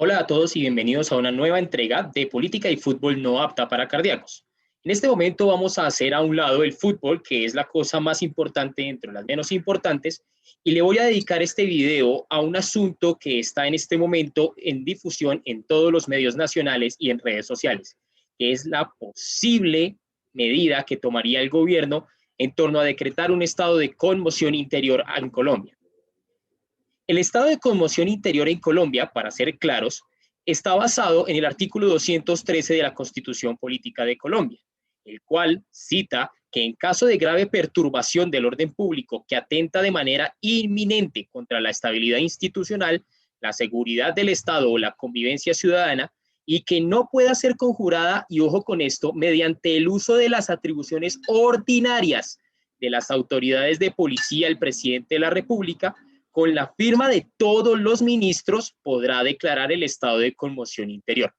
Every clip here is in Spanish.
Hola a todos y bienvenidos a una nueva entrega de Política y Fútbol no apta para cardíacos. En este momento vamos a hacer a un lado el fútbol, que es la cosa más importante entre las menos importantes, y le voy a dedicar este video a un asunto que está en este momento en difusión en todos los medios nacionales y en redes sociales, que es la posible medida que tomaría el gobierno en torno a decretar un estado de conmoción interior en Colombia. El estado de conmoción interior en Colombia, para ser claros, está basado en el artículo 213 de la Constitución Política de Colombia, el cual cita que en caso de grave perturbación del orden público que atenta de manera inminente contra la estabilidad institucional, la seguridad del Estado o la convivencia ciudadana, y que no pueda ser conjurada, y ojo con esto, mediante el uso de las atribuciones ordinarias de las autoridades de policía, el presidente de la República, con la firma de todos los ministros, podrá declarar el estado de conmoción interior.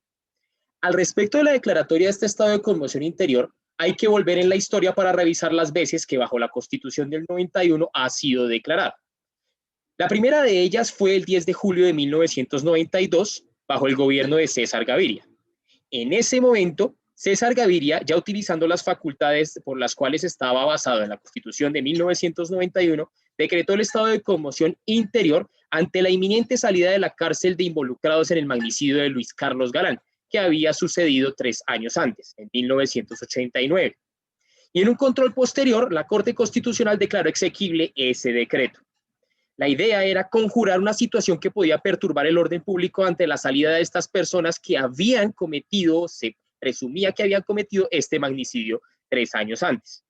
Al respecto de la declaratoria de este estado de conmoción interior, hay que volver en la historia para revisar las veces que bajo la Constitución del 91 ha sido declarada. La primera de ellas fue el 10 de julio de 1992, bajo el gobierno de César Gaviria. En ese momento, César Gaviria, ya utilizando las facultades por las cuales estaba basado en la Constitución de 1991, decretó el estado de conmoción interior ante la inminente salida de la cárcel de involucrados en el magnicidio de Luis Carlos Galán, que había sucedido 3 años antes, en 1989. Y en un control posterior, la Corte Constitucional declaró exequible ese decreto. La idea era conjurar una situación que podía perturbar el orden público ante la salida de estas personas que habían cometido, se presumía que habían cometido este magnicidio 3 años antes.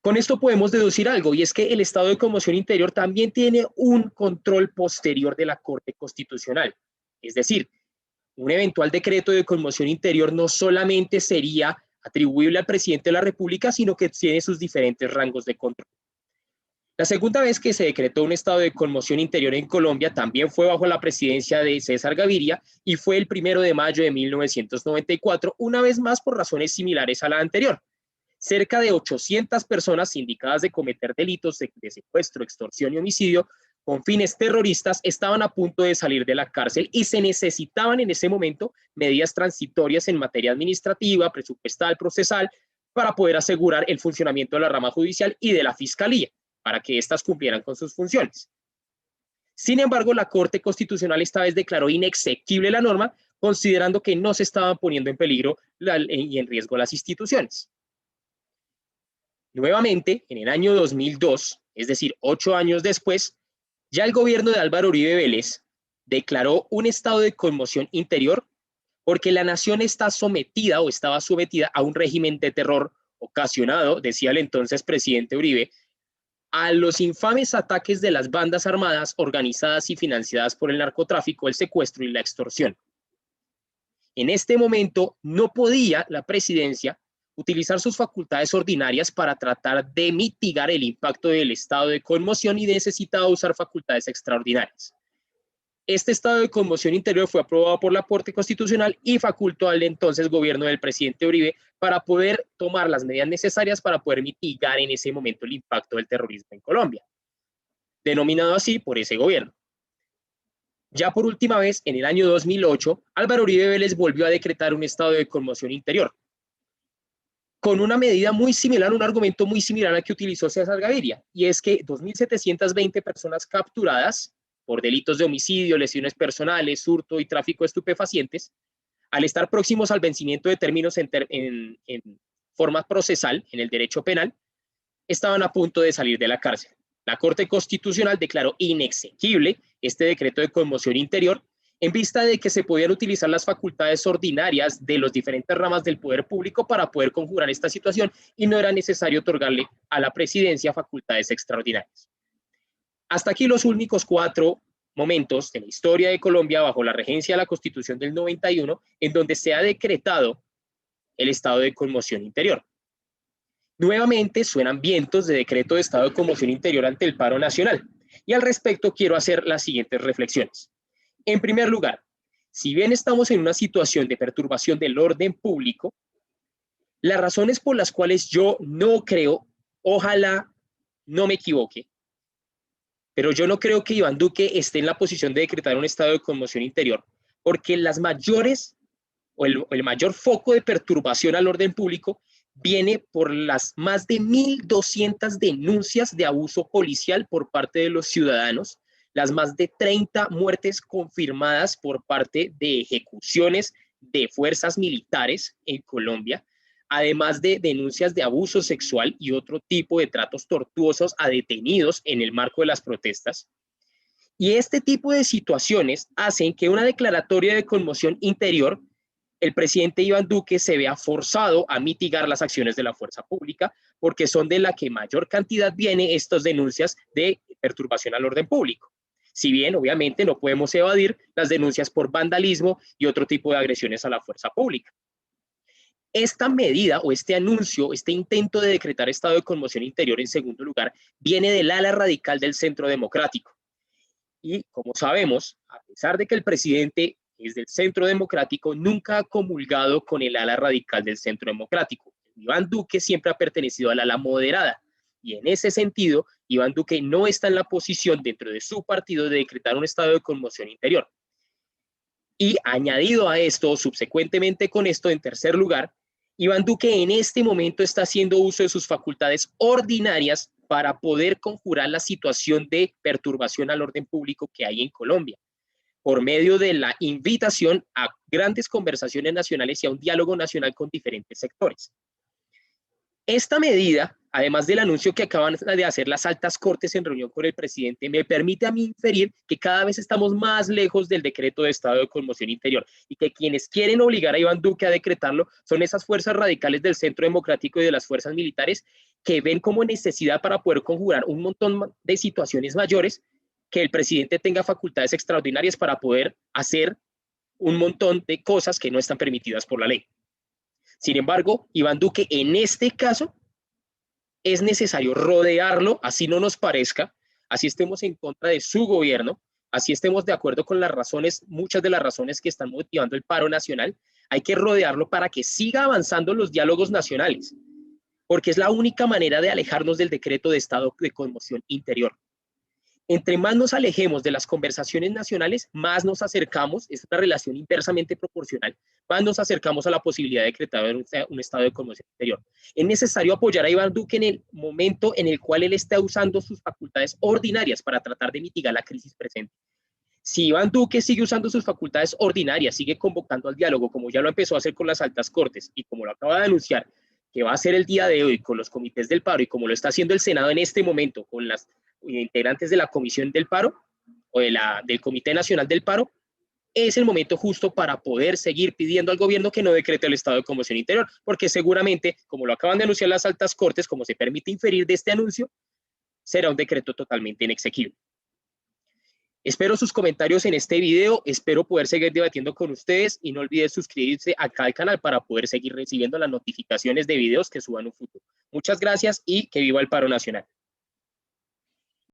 Con esto podemos deducir algo, y es que el estado de conmoción interior también tiene un control posterior de la Corte Constitucional. Es decir, un eventual decreto de conmoción interior no solamente sería atribuible al presidente de la República, sino que tiene sus diferentes rangos de control. La segunda vez que se decretó un estado de conmoción interior en Colombia también fue bajo la presidencia de César Gaviria y fue el 1 de mayo de 1994, una vez más por razones similares a la anterior. Cerca de 800 personas indicadas de cometer delitos de secuestro, extorsión y homicidio con fines terroristas estaban a punto de salir de la cárcel y se necesitaban en ese momento medidas transitorias en materia administrativa, presupuestal, procesal, para poder asegurar el funcionamiento de la rama judicial y de la fiscalía, para que éstas cumplieran con sus funciones. Sin embargo, la Corte Constitucional esta vez declaró inexequible la norma, considerando que no se estaban poniendo en peligro y en riesgo las instituciones. Nuevamente, en el año 2002, es decir, 8 años después, ya el gobierno de Álvaro Uribe Vélez declaró un estado de conmoción interior porque la nación está sometida o estaba sometida a un régimen de terror ocasionado, decía el entonces presidente Uribe, a los infames ataques de las bandas armadas organizadas y financiadas por el narcotráfico, el secuestro y la extorsión. En este momento no podía la presidencia utilizar sus facultades ordinarias para tratar de mitigar el impacto del estado de conmoción y necesitaba usar facultades extraordinarias. Este estado de conmoción interior fue aprobado por la Corte Constitucional y facultó al entonces gobierno del presidente Uribe para poder tomar las medidas necesarias para poder mitigar en ese momento el impacto del terrorismo en Colombia, denominado así por ese gobierno. Ya por última vez, en el año 2008, Álvaro Uribe Vélez volvió a decretar un estado de conmoción interior, con una medida muy similar, un argumento muy similar al que utilizó César Gaviria, y es que 2.720 personas capturadas por delitos de homicidio, lesiones personales, hurto y tráfico de estupefacientes, al estar próximos al vencimiento de términos en forma procesal, en el derecho penal, estaban a punto de salir de la cárcel. La Corte Constitucional declaró inexequible este decreto de conmoción interior en vista de que se podían utilizar las facultades ordinarias de las diferentes ramas del poder público para poder conjurar esta situación y no era necesario otorgarle a la presidencia facultades extraordinarias. Hasta aquí los únicos 4 momentos de la historia de Colombia bajo la regencia de la Constitución del 91 en donde se ha decretado el estado de conmoción interior. Nuevamente suenan vientos de decreto de estado de conmoción interior ante el paro nacional y al respecto quiero hacer las siguientes reflexiones. En primer lugar, si bien estamos en una situación de perturbación del orden público, las razones por las cuales yo no creo, ojalá no me equivoque, pero yo no creo que Iván Duque esté en la posición de decretar un estado de conmoción interior, porque las mayores o el mayor foco de perturbación al orden público viene por las más de 1.200 denuncias de abuso policial por parte de los ciudadanos, las más de 30 muertes confirmadas por parte de ejecuciones de fuerzas militares en Colombia, además de denuncias de abuso sexual y otro tipo de tratos tortuosos a detenidos en el marco de las protestas. Y este tipo de situaciones hacen que una declaratoria de conmoción interior, el presidente Iván Duque se vea forzado a mitigar las acciones de la fuerza pública, porque son de la que mayor cantidad viene estas denuncias de perturbación al orden público. Si bien, obviamente, no podemos evadir las denuncias por vandalismo y otro tipo de agresiones a la fuerza pública. Esta medida o este anuncio, este intento de decretar estado de conmoción interior en segundo lugar, viene del ala radical del Centro Democrático. Y como sabemos, a pesar de que el presidente es del Centro Democrático, nunca ha comulgado con el ala radical del Centro Democrático. Iván Duque siempre ha pertenecido al ala moderada. Y en ese sentido, Iván Duque no está en la posición dentro de su partido de decretar un estado de conmoción interior. Y añadido a esto, subsecuentemente con esto, en tercer lugar, Iván Duque en este momento está haciendo uso de sus facultades ordinarias para poder conjurar la situación de perturbación al orden público que hay en Colombia, por medio de la invitación a grandes conversaciones nacionales y a un diálogo nacional con diferentes sectores. Esta medida, además del anuncio que acaban de hacer las altas cortes en reunión con el presidente, me permite a mí inferir que cada vez estamos más lejos del decreto de estado de conmoción interior y que quienes quieren obligar a Iván Duque a decretarlo son esas fuerzas radicales del Centro Democrático y de las fuerzas militares que ven como necesidad para poder conjurar un montón de situaciones mayores que el presidente tenga facultades extraordinarias para poder hacer un montón de cosas que no están permitidas por la ley. Sin embargo, Iván Duque en este caso es necesario rodearlo, así no nos parezca, así estemos en contra de su gobierno, así estemos de acuerdo con las razones, muchas de las razones que están motivando el paro nacional, hay que rodearlo para que siga avanzando los diálogos nacionales, porque es la única manera de alejarnos del decreto de estado de conmoción interior. Entre más nos alejemos de las conversaciones nacionales, más nos acercamos, es una relación inversamente proporcional, más nos acercamos a la posibilidad de decretar un estado de conmoción interior. Es necesario apoyar a Iván Duque en el momento en el cual él está usando sus facultades ordinarias para tratar de mitigar la crisis presente. Si Iván Duque sigue usando sus facultades ordinarias, sigue convocando al diálogo, como ya lo empezó a hacer con las altas cortes y como lo acaba de anunciar, que va a hacer el día de hoy con los comités del paro y como lo está haciendo el Senado en este momento con las integrantes de la Comisión del Paro o del Comité Nacional del Paro, es el momento justo para poder seguir pidiendo al gobierno que no decrete el estado de conmoción interior, porque seguramente, como lo acaban de anunciar las altas cortes, como se permite inferir de este anuncio, será un decreto totalmente inexequible. Espero sus comentarios en este video, espero poder seguir debatiendo con ustedes y no olviden suscribirse acá al canal para poder seguir recibiendo las notificaciones de videos que suban en un futuro. Muchas gracias y que viva el paro nacional.